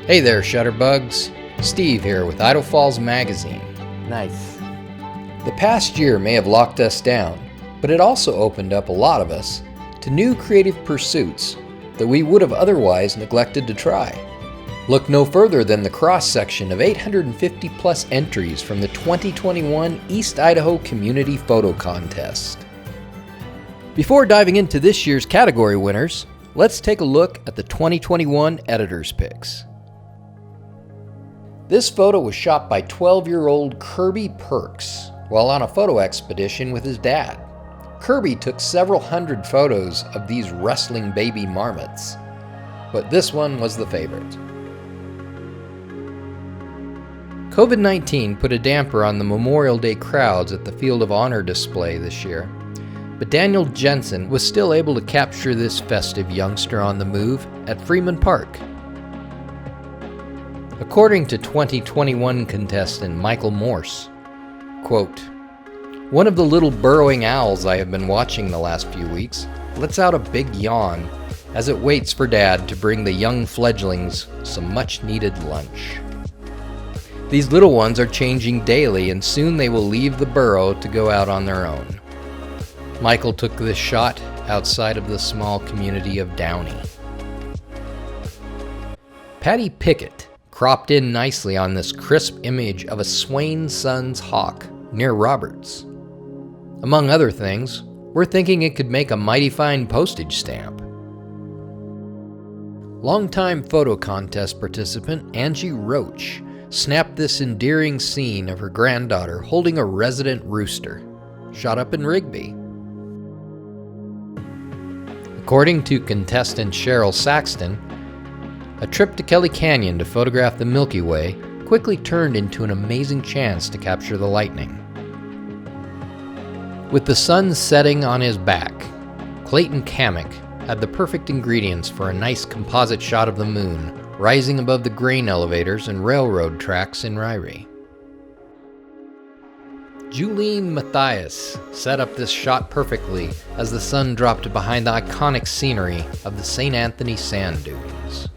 Hey there, Shutterbugs. Steve here with Idaho Falls Magazine. Nice. The past year may have locked us down, but it also opened up a lot of us to new creative pursuits that we would have otherwise neglected to try. Look no further than the cross-section of 850 plus entries from the 2021 East Idaho Community Photo Contest. Before diving into this year's category winners, let's take a look at the 2021 Editor's Picks. This photo was shot by 12-year-old Kirby Perks while on a photo expedition with his dad. Kirby took several hundred photos of these wrestling baby marmots, but this one was the favorite. COVID-19 put a damper on the Memorial Day crowds at the Field of Honor display this year, but Daniel Jensen was still able to capture this festive youngster on the move at Freeman Park. According to 2021 contestant Michael Morse, quote, "One of the little burrowing owls I have been watching the last few weeks lets out a big yawn as it waits for Dad to bring the young fledglings some much-needed lunch. These little ones are changing daily and soon they will leave the burrow to go out on their own." Michael took this shot outside of the small community of Downey. Patty Pickett cropped in nicely on this crisp image of a Swain Sons hawk near Roberts. Among other things, we're thinking it could make a mighty fine postage stamp. Longtime photo contest participant Angie Roach snapped this endearing scene of her granddaughter holding a resident rooster, shot up in Rigby. According to contestant Cheryl Saxton, a trip to Kelly Canyon to photograph the Milky Way quickly turned into an amazing chance to capture the lightning. With the sun setting on his back, Clayton Kamek had the perfect ingredients for a nice composite shot of the moon rising above the grain elevators and railroad tracks in Ryrie. Julene Matthias set up this shot perfectly as the sun dropped behind the iconic scenery of the St. Anthony sand dunes.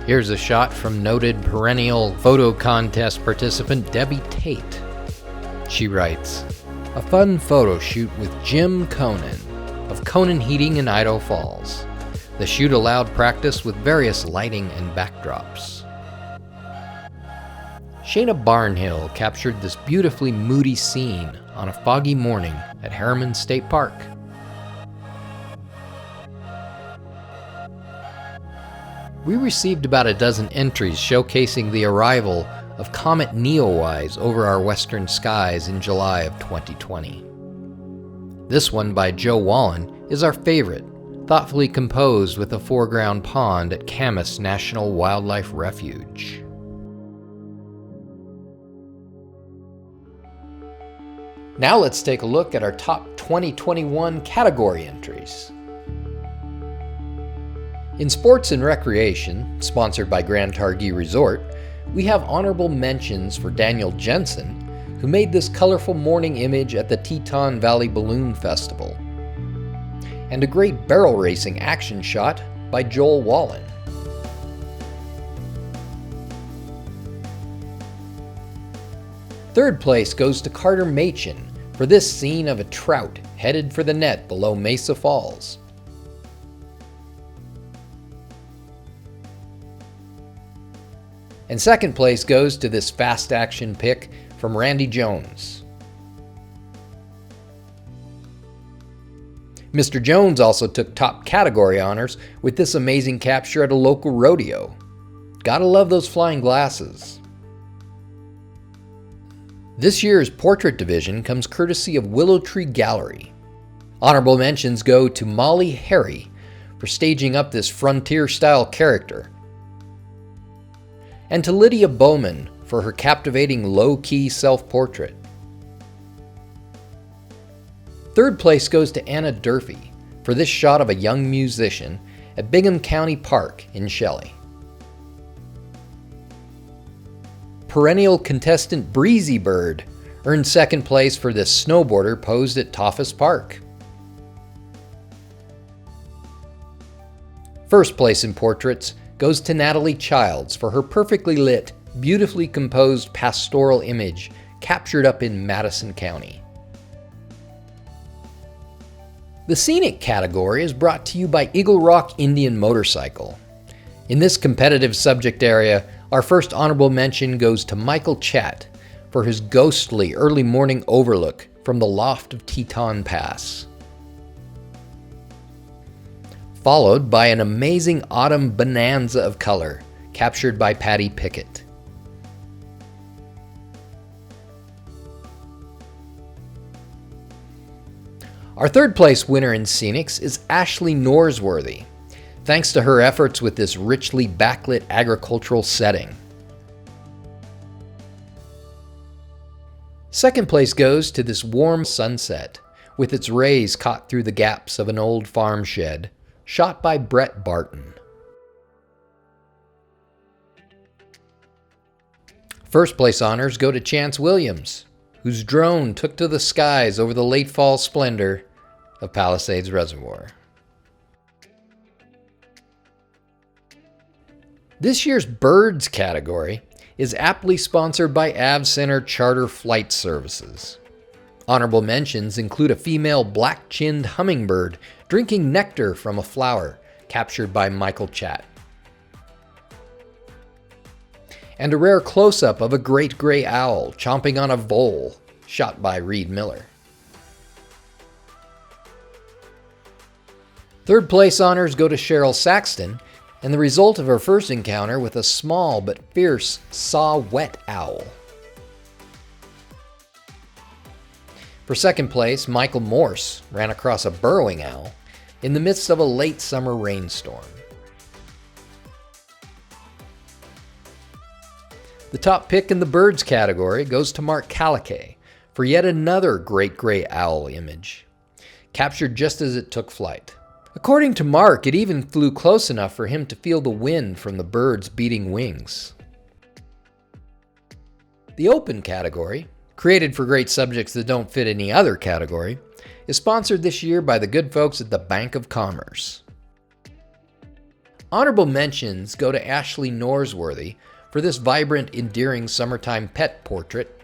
Here's a shot from noted perennial photo contest participant Debbie Tate. She writes, "A fun photo shoot with Jim Conan of Conan Heating in Idaho Falls. The shoot allowed practice with various lighting and backdrops." Shayna Barnhill captured this beautifully moody scene on a foggy morning at Harriman State Park. We received about a dozen entries showcasing the arrival of Comet Neowise over our western skies in July of 2020. This one by Joe Wallen is our favorite, thoughtfully composed with a foreground pond at Camas National Wildlife Refuge. Now let's take a look at our top 2021 category entries. In Sports and Recreation, sponsored by Grand Targhee Resort, we have honorable mentions for Daniel Jensen, who made this colorful morning image at the Teton Valley Balloon Festival, and a great barrel racing action shot by Joel Wallen. Third place goes to Carter Machin for this scene of a trout headed for the net below Mesa Falls. And second place goes to this fast action pick from Randy Jones. Mr. Jones also took top category honors with this amazing capture at a local rodeo. Gotta love those flying glasses. This year's portrait division comes courtesy of Willow Tree Gallery. Honorable mentions go to Molly Harry for staging up this frontier-style character, and to Lydia Bowman for her captivating low-key self-portrait. Third place goes to Anna Durfee for this shot of a young musician at Bingham County Park in Shelley. Perennial contestant Breezy Bird earned second place for this snowboarder posed at Toffus Park. First place in portraits goes to Natalie Childs for her perfectly lit, beautifully composed pastoral image captured up in Madison County. The scenic category is brought to you by Eagle Rock Indian Motorcycle. In this competitive subject area, our first honorable mention goes to Michael Chatt for his ghostly early morning overlook from the loft of Teton Pass, followed by an amazing autumn bonanza of color captured by Patty Pickett. Our third place winner in Scenics is Ashley Norsworthy, thanks to her efforts with this richly backlit agricultural setting. Second place goes to this warm sunset, with its rays caught through the gaps of an old farm shed, shot by Brett Barton. First place honors go to Chance Williams, whose drone took to the skies over the late fall splendor of Palisades Reservoir. This year's Birds category is aptly sponsored by Av Center Charter Flight Services. Honorable mentions include a female black-chinned hummingbird drinking nectar from a flower, captured by Michael Chatt, and a rare close-up of a great gray owl chomping on a vole, shot by Reed Miller. Third place honors go to Cheryl Saxton, and the result of her first encounter with a small but fierce saw-whet owl. For second place, Michael Morse ran across a burrowing owl in the midst of a late summer rainstorm. The top pick in the Birds category goes to Mark Caliquet for yet another great gray owl image, captured just as it took flight. According to Mark, it even flew close enough for him to feel the wind from the bird's beating wings. The Open category, created for great subjects that don't fit any other category, is sponsored this year by the good folks at the Bank of Commerce. Honorable mentions go to Ashley Norsworthy for this vibrant, endearing summertime pet portrait,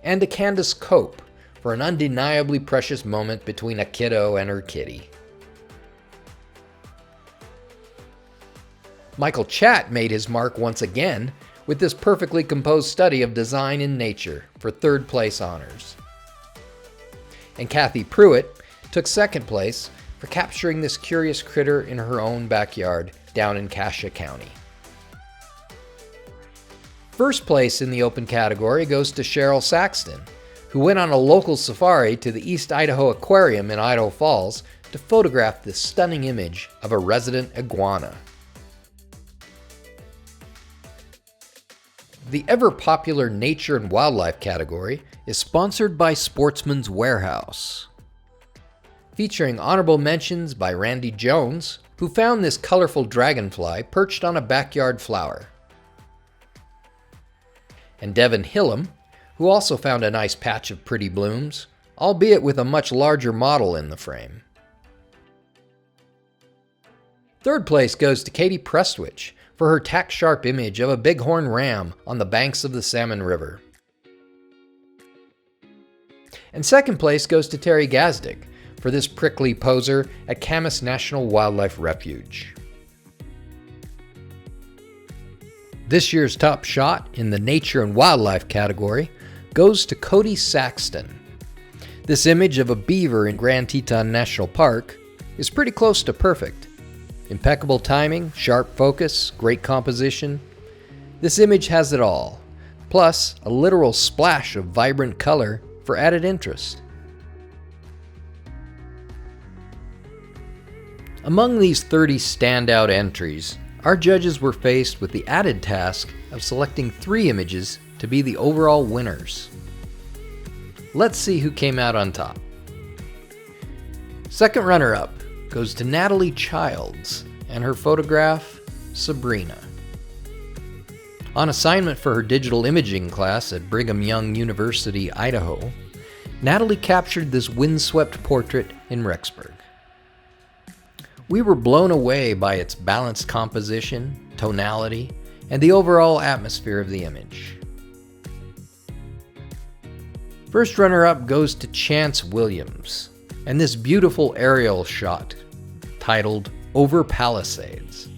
and to Candace Cope for an undeniably precious moment between a kiddo and her kitty. Michael Chatt made his mark once again with this perfectly composed study of design in nature for third place honors. And Kathy Pruitt took second place for capturing this curious critter in her own backyard down in Cassia County. First place in the Open category goes to Cheryl Saxton, who went on a local safari to the East Idaho Aquarium in Idaho Falls to photograph this stunning image of a resident iguana. The ever-popular Nature and Wildlife category is sponsored by Sportsman's Warehouse, featuring honorable mentions by Randy Jones, who found this colorful dragonfly perched on a backyard flower, and Devin Hillam, who also found a nice patch of pretty blooms, albeit with a much larger model in the frame. Third place goes to Katie Prestwich for her tack-sharp image of a bighorn ram on the banks of the Salmon River. And second place goes to Terry Gazdick for this prickly poser at Camas National Wildlife Refuge. This year's top shot in the Nature and Wildlife category goes to Cody Saxton. This image of a beaver in Grand Teton National Park is pretty close to perfect. Impeccable timing, sharp focus, great composition. This image has it all, plus a literal splash of vibrant color for added interest. Among these 30 standout entries, our judges were faced with the added task of selecting 3 images to be the overall winners. Let's see who came out on top. Second runner-up goes to Natalie Childs and her photograph, Sabrina. On assignment for her digital imaging class at Brigham Young University, Idaho, Natalie captured this windswept portrait in Rexburg. We were blown away by its balanced composition, tonality, and the overall atmosphere of the image. First runner-up goes to Chance Williams, and this beautiful aerial shot titled Over Palisades.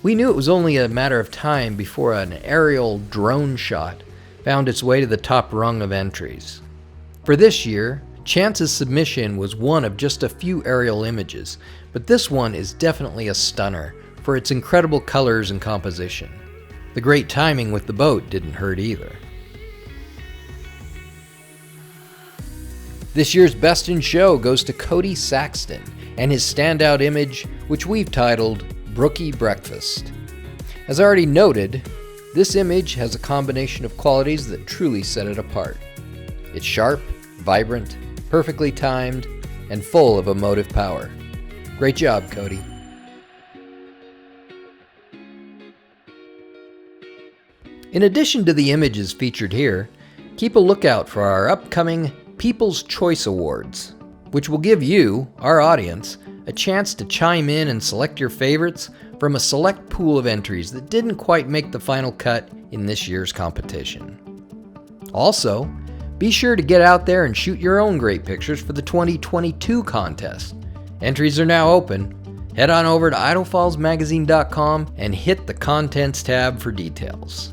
We knew it was only a matter of time before an aerial drone shot found its way to the top rung of entries. For this year, Chance's submission was one of just a few aerial images, but this one is definitely a stunner for its incredible colors and composition. The great timing with the boat didn't hurt either. This year's Best in Show goes to Cody Saxton and his standout image, which we've titled Brookie Breakfast. As already noted, this image has a combination of qualities that truly set it apart. It's sharp, vibrant, perfectly timed, and full of emotive power. Great job, Cody. In addition to the images featured here, keep a lookout for our upcoming People's Choice Awards, which will give you, our audience, a chance to chime in and select your favorites from a select pool of entries that didn't quite make the final cut in this year's competition. Also, be sure to get out there and shoot your own great pictures for the 2022 contest. Entries are now open. Head on over to idahofallsmagazine.com and hit the Contents tab for details.